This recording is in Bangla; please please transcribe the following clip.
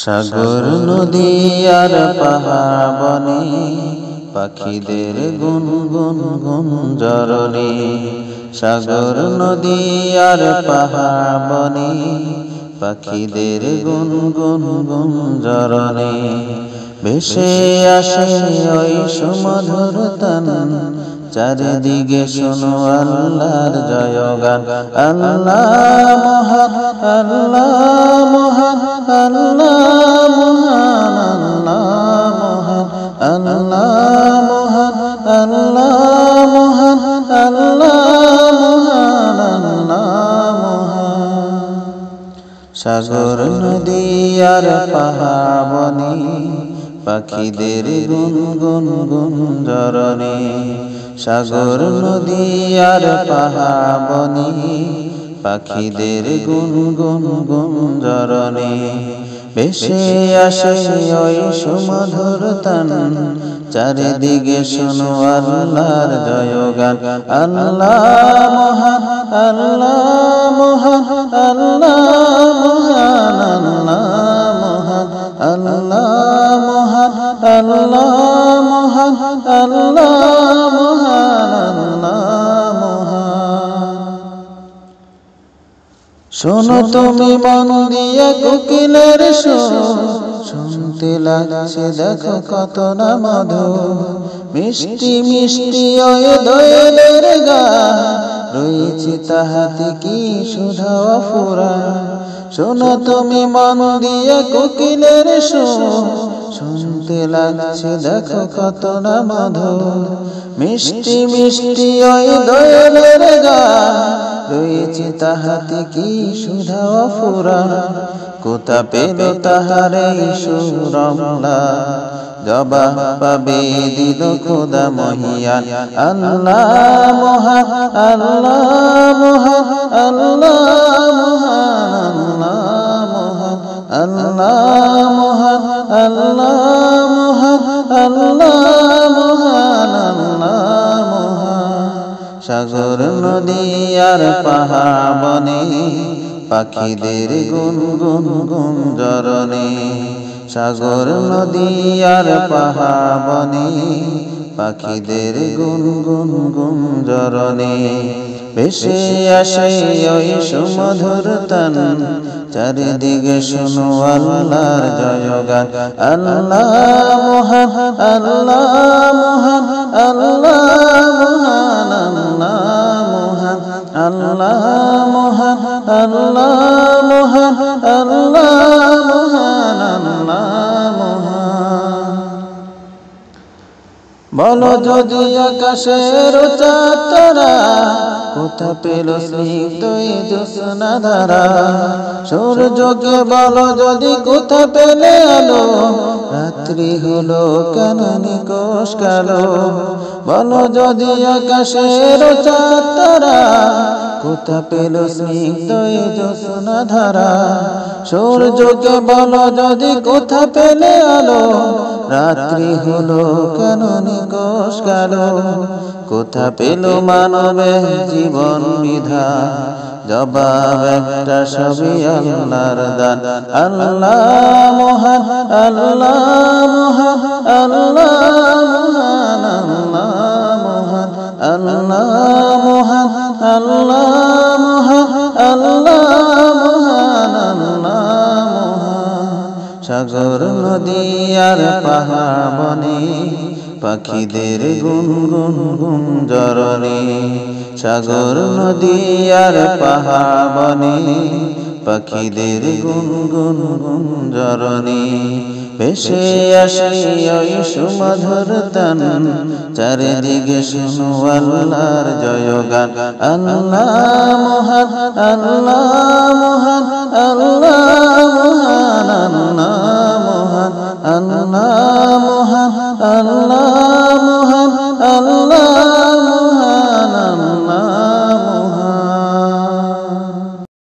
সাগর নদী আর পাহাড় বনে পাখিদের গুনগুন গুঞ্জরণে। সাগর নদী আর পাহাড় বনে পাখিদের গুনগুন গুঞ্জরণে। ভেসে আসে ওই সুমধুর তান, চারিদিকে শোনো আল্লাহর জয়গান। আল্লাহ মহান, আল্লাহ মহান, আল্লাহ মহান, আল্লাহ মহান, আল্লাহ মহান, আল্লাহ মহান, আল্লাহ মহান। সাগর নদী আর পাহাড় বনে পাখিদের গুনগুন গুঞ্জরণে। সাগর নদী আর পাহাড় বনে পাখিদের গুনগুন গুঞ্জরণে। ভেসে আসে ওই সুমধুর তান, চারিদিকে শোনো আল্লাহর জয়গান। আল্লাহ মহান, আল্লাহ মহান, আল্লাহ মহান, আল্লাহ মহান, আল্লাহ মহান, আল্লাহ মহান, আল্লাহ মহান। শোনো তুমি মন দিয়া কোকিলের সুর, শুনতে লাগছে দেখো কত না মধুর। মিষ্টি মিষ্টি ওই দোয়েলের গান, রয়েছে তাহাতে কি সুধা অফুরান। শোনো তুমি মন দিয়া কোকিলের সুর, শুনতে লাগছে দেখো কত না মধুর। মিষ্টি মিষ্টি ওই দোয়েলের গান, রয়েছে তাহাতে কি সুধা অফুরান। কোথা পেল তাহার এই সুরমলা, জবাব পাবে দিল খোদা মহিয়ান। আল্লাহ মহান, আল্লাহ মহান, আল্লাহ মহান, আল্লাহ মহান, আল্লাহ মহান, আল্লাহ মহান, আল্লাহ মহান। সাগর নদী আর পাহাড় বনে পাখিদের গুনগুন গুঞ্জরণে। সাগর নদী আর পাহাড় বনে পাখিদের গুনগুন গুঞ্জরণে। ভেসে আসে ওই সুমধুর তান, চারিদিকে শোনো আল্লাহর জয়গান। আল্লাহ মহান, আল্লাহ মহান, আল্লাহ মহান, আল্লাহ মহান, আল্লাহ মহান, আল্লাহ মহান, আল্লাহ মহান। বলো যদি আকাশের চাঁদতারা, কোথা পেল স্নিগ্ধ এই জ্যোৎস্না ধারা। সূর্যকে বলো যদি কোথা পেলে আলো, রাত্রি হলো কেন নিকষ কালো। বলো যদি আকাশের চাঁদতারা, কোথা পেল স্নিগ্ধ এই জ্যোৎস্না ধারা। সূর্যকে বলো যদি কোথা পেলে আলো, রাত্রি হলো কেন নিকষ কালো। কোথা পেল মানবের জীবন বিধান, জবাব একটা সবই আল্লাহর দান। আল্লাহ মহান, আল্লাহ মহান, আল্লাহ মহান, আল্লাহ মহান, আল্লাহ মহান, আল্লাহ মহান, আল্লাহ মহান। সাগর নদী আর পাহাড় বনে পাখিদের গুনগুন গুঞ্জরণে। সাগর নদী আর পাহাড় বনে পাখিদের গুনগুন গুঞ্জরণে। ভেসে আসে ওই সুমধুর তান, চারিদিকে শোনো আল্লাহর জয়গান। আল্লাহ মহান, আল্লাহ মহান, আল্লাহ মহান,